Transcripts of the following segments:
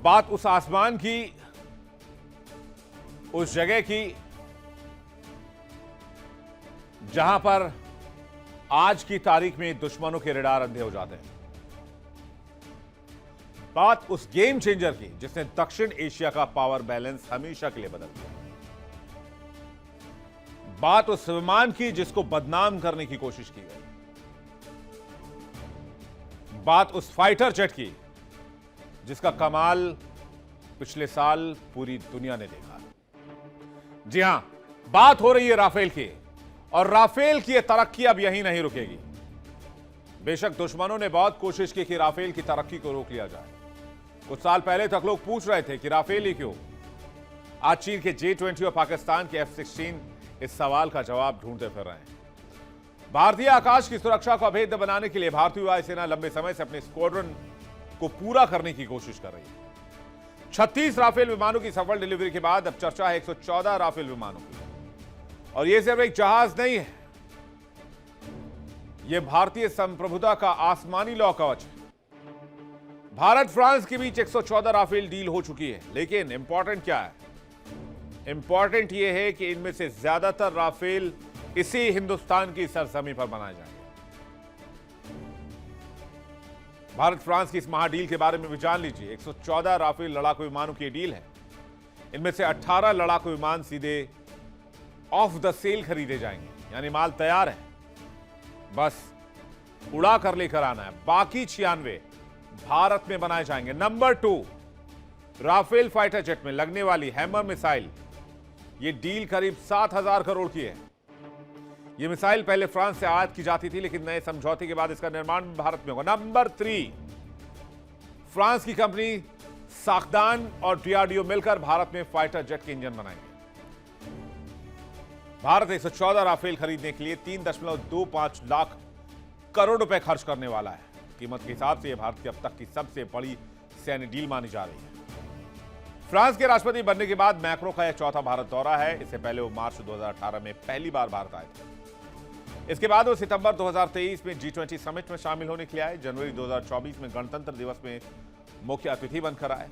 बात उस आसमान की, उस जगह की जहां पर आज की तारीख में दुश्मनों के रडार अंधे हो जाते हैं। बात उस गेम चेंजर की जिसने दक्षिण एशिया का पावर बैलेंस हमेशा के लिए बदल दिया। बात उस विमान की जिसको बदनाम करने की कोशिश की गई। बात उस फाइटर जेट की जिसका कमाल पिछले साल पूरी दुनिया ने देखा। जी हां, बात हो रही है राफेल की, और राफेल की यह तरक्की अब यहीं नहीं रुकेगी। बेशक दुश्मनों ने बहुत कोशिश की कि राफेल की तरक्की को रोक लिया जाए। कुछ साल पहले तक लोग पूछ रहे थे कि राफेल ही क्यों। आज चीन के J-20 और पाकिस्तान के F-16 इस सवाल का जवाब ढूंढते फिर रहे हैं। भारतीय आकाश की सुरक्षा को अभेद्य बनाने के लिए भारतीय वायुसेना लंबे समय से अपने स्क्वाड्रन को पूरा करने की कोशिश कर रही है। 36 राफेल विमानों की सफल डिलीवरी के बाद अब चर्चा है 114 राफेल विमानों की। और यह सिर्फ एक जहाज नहीं है, यह भारतीय संप्रभुता का आसमानी लौ कवच है। भारत फ्रांस के बीच 114 राफेल डील हो चुकी है, लेकिन इंपॉर्टेंट क्या है? इंपॉर्टेंट यह है कि इनमें से ज्यादातर राफेल इसी हिंदुस्तान की सरजमी पर बनाए जाएंगे। भारत फ्रांस की इस महाडील के बारे में भी जान लीजिए। 114 राफेल लड़ाकू विमानों की डील है। इनमें से 18 लड़ाकू विमान सीधे ऑफ द सेल खरीदे जाएंगे, यानी माल तैयार है, बस उड़ा कर लेकर आना है। बाकी 96 भारत में बनाए जाएंगे। नंबर 2, राफेल फाइटर जेट में लगने वाली हैमर मिसाइल। यह डील करीब 7,000 करोड़ की है। यह मिसाइल पहले फ्रांस से आयात की जाती थी, लेकिन नए समझौते के बाद इसका निर्माण भारत में होगा। नंबर 3, फ्रांस की कंपनी साखदान और DRDO मिलकर भारत में फाइटर जेट के इंजन बनाएंगे। भारत 114 राफेल खरीदने के लिए 3.25 लाख करोड़ रुपए खर्च करने वाला है। कीमत के हिसाब से यह भारत की अब तक की सबसे बड़ी सैन्य डील मानी जा रही है। फ्रांस के राष्ट्रपति बनने के बाद मैक्रो का यह चौथा भारत दौरा है। इससे पहले वो मार्च 2018 में पहली बार भारत आए थे। इसके बाद वो सितंबर 2023 में G-20 समिट में शामिल होने के लिए आए। जनवरी 2024 में गणतंत्र दिवस में मुख्य अतिथि बनकर आए।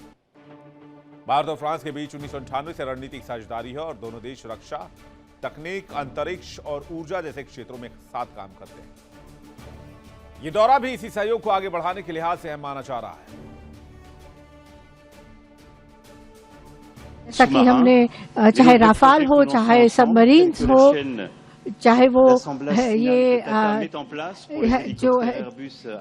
भारत और फ्रांस के बीच 1998 से रणनीतिक साझेदारी है और दोनों देश रक्षा, तकनीक, अंतरिक्ष और ऊर्जा जैसे क्षेत्रों में साथ काम करते हैं। यह दौरा भी इसी सहयोग को आगे बढ़ाने के लिहाज से अहम माना जा रहा है। जैसा कि हमने चाहे राफाल हो, चाहे सबमरीन्स हो, चाहे वो ये जो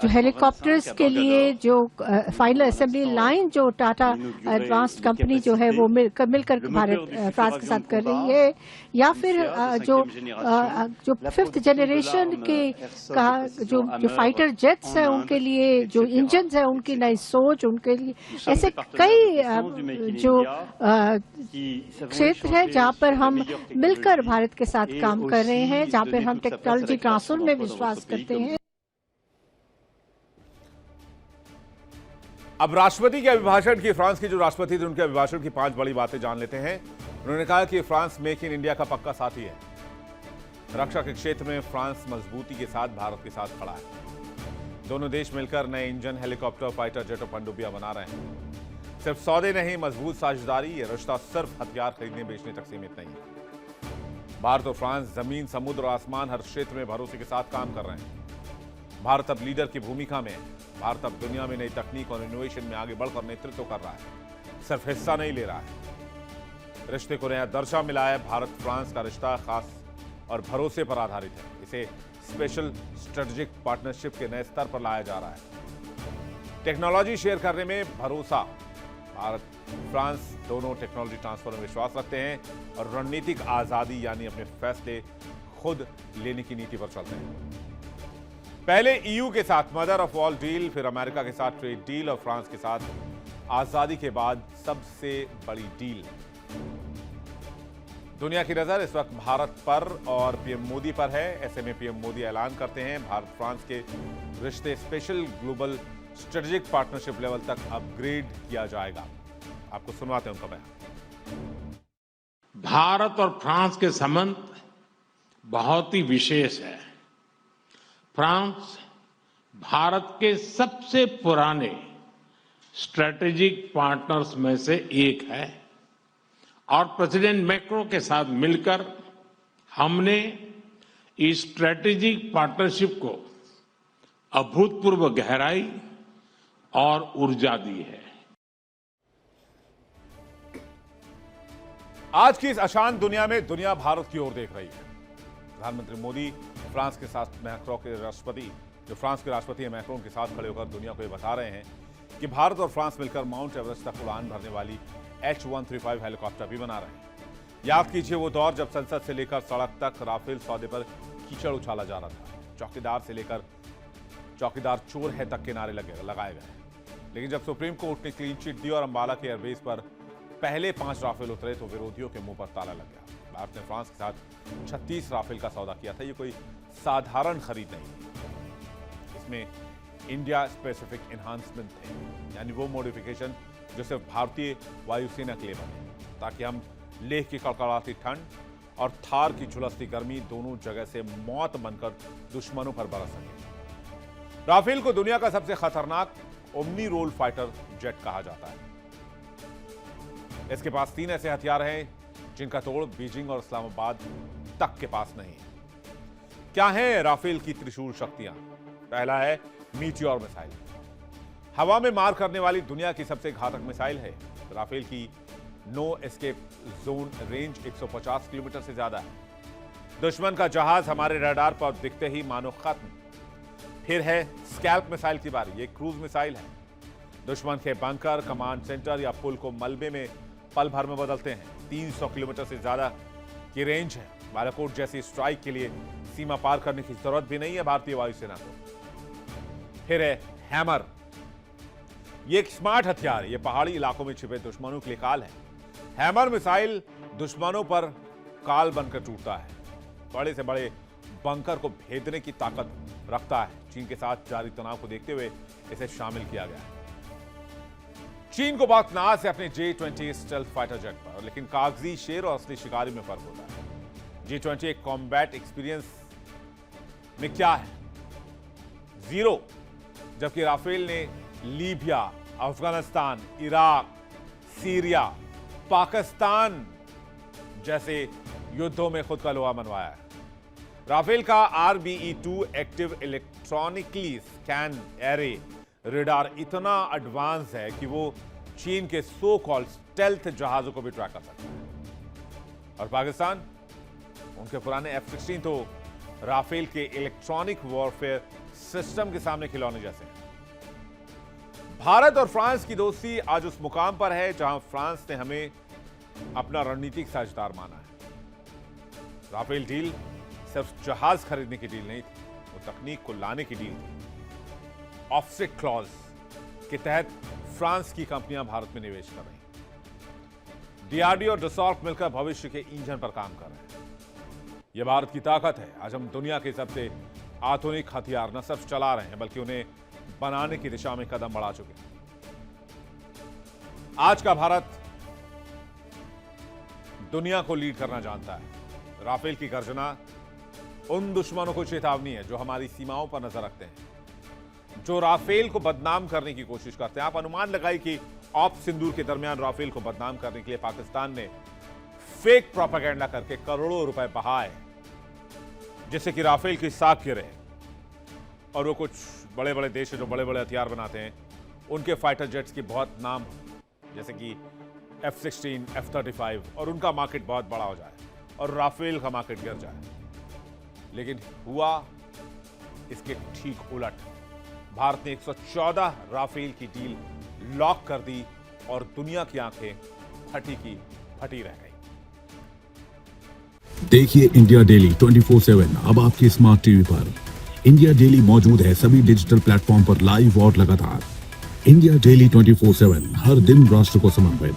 हेलीकॉप्टर्स के लिए जो फाइनल असेंबली लाइन जो टाटा एडवांस्ड कंपनी जो है वो मिलकर भारत फ्रांस के साथ कर रही है, या फिर जो 5th जनरेशन के का जो फाइटर जेट्स हैं उनके लिए जो इंजन है, उनकी नई सोच, उनके लिए ऐसे कई जो क्षेत्र है जहां पर हम मिलकर भारत के साथ काम कर रहे हैं, जहां पर हम टेक्नोलॉजी ट्रांसफर में विश्वास करते हैं। अब राष्ट्रपति के अभिभाषण की, फ्रांस के जो राष्ट्रपति थे उनके अभिभाषण की 5 बड़ी बातें जान लेते हैं। उन्होंने कहा कि फ्रांस मेक इन इंडिया का पक्का साथी है। रक्षा के क्षेत्र में फ्रांस मजबूती के साथ भारत के साथ खड़ा है। दोनों देश मिलकर नए इंजन, हेलीकॉप्टर, फाइटर जेट और पनडुब्बियां बना रहे हैं। सिर्फ सौदे नहीं, मजबूत साझेदारी। यह रिश्ता सिर्फ हथियार खरीदने बेचने तक सीमित नहीं है। भारत और फ्रांस जमीन, समुद्र और आसमान हर क्षेत्र में भरोसे के साथ काम कर रहे हैं। भारत अब लीडर की भूमिका में है। भारत अब दुनिया में नई तकनीक और इनोवेशन में आगे बढ़कर नेतृत्व कर रहा है, सिर्फ हिस्सा नहीं ले रहा है। रिश्ते को नया दर्जा मिला है। भारत फ्रांस का रिश्ता खास और भरोसे पर आधारित है। इसे स्पेशल स्ट्रेटेजिक पार्टनरशिप के नए स्तर पर लाया जा रहा है। टेक्नोलॉजी शेयर करने में भरोसा। भारत फ्रांस दोनों टेक्नोलॉजी ट्रांसफर में विश्वास रखते हैं और रणनीतिक आजादी यानी अपने फैसले खुद लेने की नीति पर चलते हैं। पहले EU के साथ मदर ऑफ ऑल डील, फिर अमेरिका के साथ ट्रेड डील और फ्रांस के साथ आजादी के बाद सबसे बड़ी डील। दुनिया की नजर इस वक्त भारत पर और पीएम मोदी पर है। ऐसे में पीएम मोदी ऐलान करते हैं भारत फ्रांस के रिश्ते special global strategic partnership level तक अपग्रेड किया जाएगा। आपको सुनवाते हैं उनका बयान। भारत और फ्रांस के संबंध बहुत ही विशेष है। फ्रांस भारत के सबसे पुराने स्ट्रैटेजिक पार्टनर्स में से एक है और प्रेसिडेंट मैक्रो के साथ मिलकर हमने इस स्ट्रैटेजिक पार्टनरशिप को अभूतपूर्व गहराई और ऊर्जा दी है। आज की इस अशांत दुनिया में दुनिया भारत की ओर देख रही है। प्रधानमंत्री मोदी फ्रांस के साथ मैक्रों के राष्ट्रपति जो फ्रांस के राष्ट्रपति हैं मैक्रों के साथ खड़े होकर दुनिया को ये बता रहे हैं कि भारत और फ्रांस मिलकर माउंट एवरेस्ट तक उड़ान भरने वाली H-135 हेलीकॉप्टर भी बना रहे हैं। याद कीजिए वो दौर जब संसद से लेकर सड़क तक राफेल सौदे पर कीचड़ उछाला जा रहा था। चौकीदार से लेकर चौकीदार चोर है तक के नारे लगाए गए। लेकिन जब सुप्रीम कोर्ट ने क्लीन चिट दी और अंबाला के एयरबेस पर पहले 5 राफेल उतरे तो विरोधियों के मुंह पर ताला लग गया। भारत ने फ्रांस के साथ 36 राफेल का सौदा किया था। ये कोई साधारण खरीद नहीं, इसमें इंडिया स्पेसिफिक एनहांसमेंट थे, यानी वो मॉडिफिकेशन जो सिर्फ भारतीय वायुसेना के लिए बने ताकि हम लेह की कड़कड़ाती ठंड और थार की झुलसती गर्मी दोनों जगह से मौत बनकर दुश्मनों पर बरस सके। राफेल को दुनिया का सबसे खतरनाक ओमनी रोल फाइटर जेट कहा जाता है। इसके पास 3 ऐसे हथियार हैं जिनका तोड़ बीजिंग और इस्लामाबाद तक के पास नहीं है। क्या है राफेल की त्रिशूल शक्तियां? पहला है मीटियोर मिसाइल, हवा में मार करने वाली दुनिया की सबसे घातक मिसाइल है। राफेल की no escape zone range 150 kilometre से ज्यादा है। दुश्मन का जहाज हमारे रडार पर दिखते ही मानो खत्म। फिर है स्कैल्प मिसाइल की बारी। ये क्रूज मिसाइल है, दुश्मन के बंकर, कमांड सेंटर या पुल को मलबे में पल भर में बदलते हैं। 300 किलोमीटर से ज्यादा की रेंज है। बालाकोट जैसी स्ट्राइक के लिए सीमा पार करने की जरूरत भी नहीं है भारतीय वायुसेना को। फिर है हैमर, ये एक स्मार्ट हथियार है। ये पहाड़ी इलाकों में छिपे दुश्मनों के लिए काल है। हैमर मिसाइल दुश्मनों पर काल बनकर टूटता है। बड़े से बड़े बंकर को भेदने की ताकत रखता है। चीन के साथ जारी तनाव को देखते हुए इसे शामिल किया गया है। चीन को बहुत नाज है अपने J-20 स्टेल्थ फाइटर जेट पर, लेकिन कागजी शेर और असली शिकारी में फर्क होता है। J-20 एक कॉम्बैट एक्सपीरियंस में क्या है? 0, जबकि राफेल ने Libya, Afghanistan, Iraq, Syria, Pakistan जैसे युद्धों में खुद का लोहा मनवाया है। राफेल का RBE-2 active electronically scan array radar इतना एडवांस है कि वो चीन के सो कॉल्ड स्टेल्थ जहाजों को भी ट्रैक कर सकता है। और पाकिस्तान, उनके पुराने F-16 तो राफेल के इलेक्ट्रॉनिक वॉरफेयर सिस्टम के सामने खिलौने जैसे हैं। भारत और फ्रांस की दोस्ती आज उस मुकाम पर है जहां फ्रांस ने हमें अपना रणनीतिक साझेदार माना है। राफेल डील सिर्फ जहाज खरीदने की डील नहीं थी, वो तकनीक को लाने की डील थी। ऑफसेट क्लॉज के तहत फ्रांस की कंपनियां भारत में निवेश कर रही। DRDO और डसॉल्ट मिलकर भविष्य के इंजन पर काम कर रहे हैं। यह भारत की ताकत है। आज हम दुनिया के सबसे आधुनिक हथियार न सिर्फ चला रहे हैं बल्कि उन्हें बनाने की दिशा में कदम बढ़ा चुके हैं। आज का भारत दुनिया को लीड करना जानता है। राफेल की गर्जना उन दुश्मनों को चेतावनी है जो हमारी सीमाओं पर नजर रखते हैं, जो राफेल को बदनाम करने की कोशिश करते हैं। आप अनुमान लगाइए कि ऑप सिंदूर के दरमियान राफेल को बदनाम करने के लिए पाकिस्तान ने फेक प्रोपेगेंडा करके करोड़ों रुपए बहाए जिससे कि राफेल की साख गिरे। और वो कुछ बड़े बड़े देश जो बड़े बड़े हथियार बनाते हैं उनके फाइटर जेट्स की बहुत नाम हो, जैसे कि F-16, F-35, और उनका मार्केट बहुत बड़ा हो जाए और राफेल का मार्केट गिर जाए। लेकिन हुआ इसके ठीक उलट। भारत ने 114 राफेल की डील लॉक कर दी और दुनिया की आंखें फटी की फटी रह गई। देखिए इंडिया डेली 24/7 अब आपके स्मार्ट टीवी पर। इंडिया डेली मौजूद है सभी डिजिटल प्लेटफॉर्म पर लाइव और लगातार। इंडिया डेली 24/7 हर दिन राष्ट्र को समर्पित।